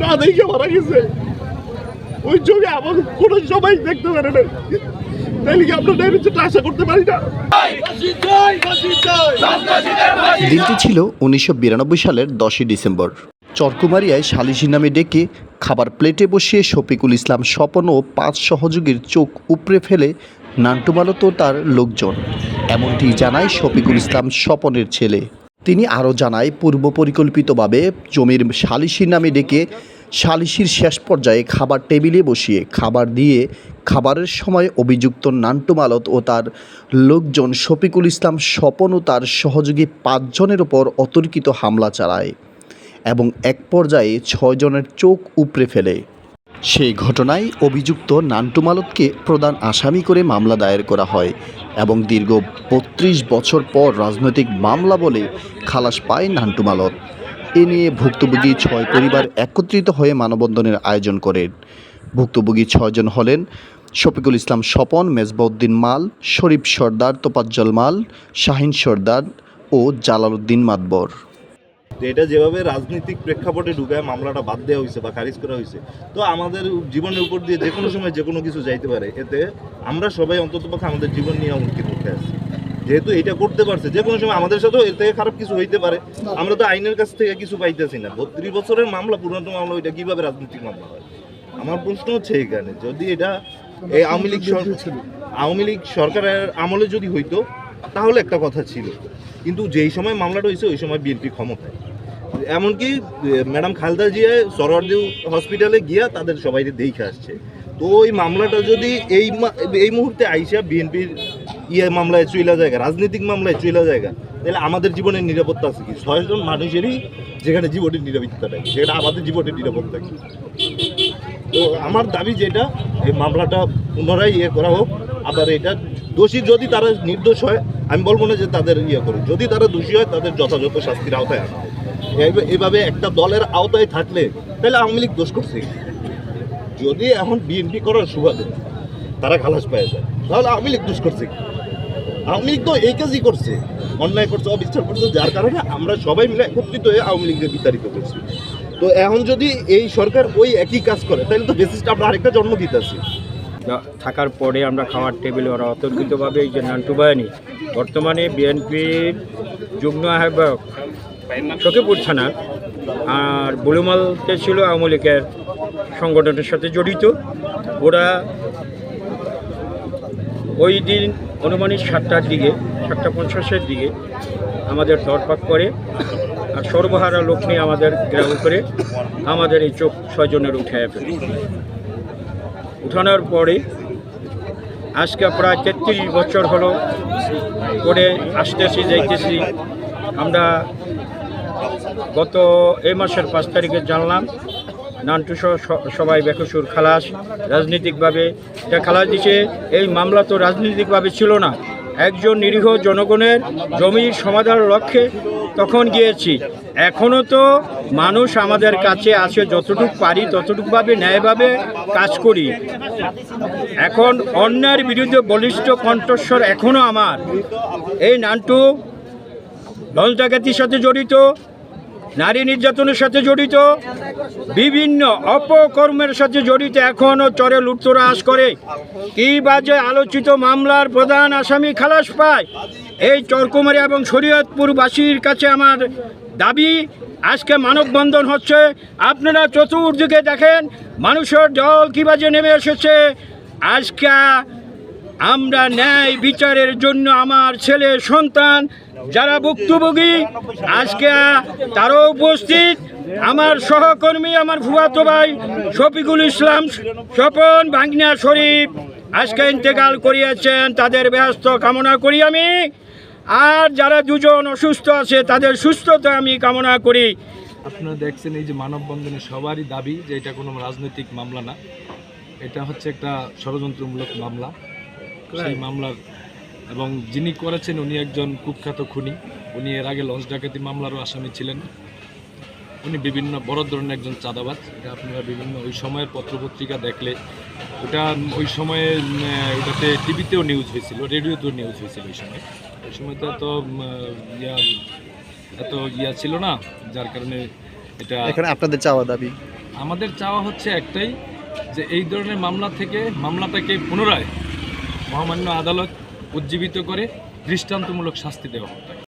না দেখে মারা গেছে। ওই চোখে আমার কোনো সবাই দেখতে পারে না, তাইলে কি আমরা নিচে আশা করতে পারি না? দিনটি ছিল 1992 সালের 10ই ডিসেম্বর। চরকুমারিয়ায় সালিসি নামে ডেকে খাবার প্লেটে বসিয়ে শফিকুল ইসলাম স্বপন ও 5 সহযোগীর চোখ উপড়ে ফেলে নান্টু মালত ও তার লোকজন। এমনটি জানায় শফিকুল ইসলাম স্বপনের ছেলে। তিনি আরও জানায় পূর্ব পরিকল্পিতভাবে জমির সালিসি নামে ডেকে সালিসির শেষ পর্যায়ে খাবার টেবিলে বসিয়ে খাবার দিয়ে খাবারের সময় অভিযুক্ত নান্টু মালত ও তার লোকজন শফিকুল ইসলাম স্বপন ও তার সহযোগী 5 জনের ওপর অতর্কিত হামলা চালায় এবং এক পর্যায়ে 6 জনের চোখ উপড়ে ফেলে। সেই ঘটনায় অভিযুক্ত নান্টু মালতকে প্রধান আসামি করে মামলা দায়ের করা হয় এবং দীর্ঘ 32 বছর পর রাজনৈতিক মামলা বলে খালাস পায় নান্টু মালত। এ নিয়ে ভুক্তভোগী 6 পরিবার একত্রিত হয়ে মানববন্ধনের আয়োজন করেন। ভুক্তভোগী 6 জন হলেন শফিকুল ইসলাম স্বপন, মেজবাউদ্দিন মাল, শরীফ সর্দার, তোফাজ্জল মাল, শাহিন সর্দার ও জালালউদ্দিন মাতবর। এটা যেভাবে রাজনৈতিক প্রেক্ষাপটে ঢুকায় মামলাটা বাদ দেওয়া হয়েছে বা খারিজ করা হয়েছে, তো আমাদের জীবনের উপর দিয়ে যে কোনো সময় যে কোনো কিছু যাইতে পারে। এতে আমরা সবাই অন্ততপক্ষে আমাদের জীবন নিয়ে হুমকির মুখে আছি। যেহেতু এটা করতে পারছে, যে কোনো সময় আমাদের সাথেও এর থেকে খারাপ কিছু হইতে পারে। আমরা তো আইনের কাছ থেকে কিছু পাইতেছি না। 32 বছরের মামলা, পুরনো মামলা, ওইটা কিভাবে রাজনৈতিক মামলা হয়? আমার প্রশ্ন হচ্ছে এখানে, যদি এটা এই আওয়ামী লীগ সরকারের আমলে যদি হইতো তাহলে একটা কথা ছিল, কিন্তু যেই সময় মামলাটা হয়েছে ওই সময় বিএনপি ক্ষমতায়। এমনকি ম্যাডাম খালেদা জিয়া সরোয়ার্দী হসপিটালে গিয়া তাদের সবাই দেখে আসছে। তো ওই মামলাটা যদি এই মুহূর্তে আইসা বিএনপির মামলায় চইলা জায়গা, রাজনৈতিক মামলায় চইলা জায়গা, তাহলে আমাদের জীবনের নিরাপত্তা আছে কি? 6 জন মানুষেরই যেখানে জীবনের নিরাপত্তা নেই, সেটা আমাদের জীবনের নিরাপত্তা কি? তো আমার দাবি যেটা, এই মামলাটা পুনরায় করা হোক। আবার এটা দোষী যদি তারা নির্দোষ হয়, আমি বলবো না যে তাদের করে, যদি তারা দোষী হয় তাদের যথাযথ শাস্তির আওতায় আনা হোক। এভাবে একটা দলের আওতায় থাকলে তাহলে আওয়ামী লীগ দোষ করছে। যদি এখন বিএনপি করার সুবাদে তারা খালাস পেয়ে যায়, তাহলে আওয়ামী লীগ দোষ করছে। আওয়ামী লীগ তো এই কাজই করছে, অন্যায় করছে, অবিচার করছে, যার কারণে আমরা সবাই মিলে একত্রিত হয়ে আওয়ামী লীগকে বিতাড়িত করছি। তো এখন যদি এই সরকার ওই একই কাজ করে, তাহলে তো বেসিসটা আমরা আরেকটা জন্ম দিতেছি। থাকার পরে আমরা খাওয়ার টেবিলে ওরা অতর্কিতভাবে এই যে নান্টু বাহিনী, বর্তমানে বিএনপির যুগ্ম আহ্বায়ক সখীপুর থানা, আর বুলুমালতে ছিল আওয়ামী লীগের সংগঠনের সাথে জড়িত। ওরা ওই দিন অনুমানিক 7টার দিকে, 7:50-এর দিকে আমাদের ধরপাক করে আর সর্বহারা লোক নিয়ে আমাদের গ্রাম করে আমাদের এই চোখ 6 জনের উঠায় ফেলে। উঠানোর পরে আজকে প্রায় 33 বছর হলো করে আসতেছি যাইতেছি। আমরা গত এই মাসের 5 তারিখে জানলাম নান্টু সবাই বেকসুর খালাস। রাজনৈতিকভাবে এটা খালাস দিছে। এই মামলা তো রাজনৈতিকভাবে ছিল না, একজন নিরীহ জনগণের জমির সমাধানের লক্ষ্যে তখন গিয়েছি। এখনও তো মানুষ আমাদের কাছে আছে, যতটুকু পারি ততটুকুভাবে ন্যায়ভাবে কাজ করি। এখন অন্যায়ের বিরুদ্ধে বলিষ্ঠ কণ্ঠস্বর এখনও আমার। এই নান্টু লঞ্চ ডাকাতির সাথে জড়িত, নারী নির্যাতনের সাথে জড়িত, বিভিন্ন অপকর্মের সাথে জড়িত, এখনও চরে লুটতরাজ করে। কি বাজে আলোচিত মামলার প্রধান আসামি খালাস পায়। এই চরকুমারি এবং শরীয়তপুরবাসীর কাছে আমার দাবি, আজকে মানববন্ধন হচ্ছে, আপনারা চতুর্দিকে দেখেন মানুষের দল কী বাজে নেমে এসেছে। আজকে আমরা ন্যায় বিচারের জন্য আমার ছেলে সন্তান যারা ভুক্তভোগী, আজকে তারও উপস্থিত। আমার সহকর্মী, আমার ফুফাতো ভাই শফিকুল ইসলাম স্বপন, ভাগনা শরীফ আজকে ইন্তেকাল করিয়েছেন, তাদের ব্যস্ত কামনা করি আমি। আর যারা 2 জন অসুস্থ আছে তাদের সুস্থতা আমি কামনা করি। আপনারা দেখছেন এই যে মানববন্ধনে সবারই দাবি যে এটা কোনো রাজনৈতিক মামলা না, এটা হচ্ছে একটা ষড়যন্ত্রমূলক মামলা। সেই মামলার এবং যিনি করেছেন উনি একজন কুখ্যাত খুনি। উনি এর আগে লঞ্চ ডাকাতি মামলারও আসামি ছিলেন। উনি বিভিন্ন বড় ধরনের একজন চাঁদাবাজ। এটা আপনারা বিভিন্ন ওই সময়ের পত্রপত্রিকা দেখলে, ওটা ওই সময়ে এটাতে টিভিতেও নিউজ হয়েছিল, রেডিওতেও নিউজ হয়েছিল। ওই সময় তো এত ইয়া ছিল না, যার কারণে এটা। এখানে আপনাদের চাওয়া দাবি, আমাদের চাওয়া হচ্ছে একটাই, যে এই ধরনের মামলাটাকে পুনরায় মহামান্য আদালত উজ্জীবিত করে দৃষ্টান্তমূলক শাস্তি দেওয়া হোক।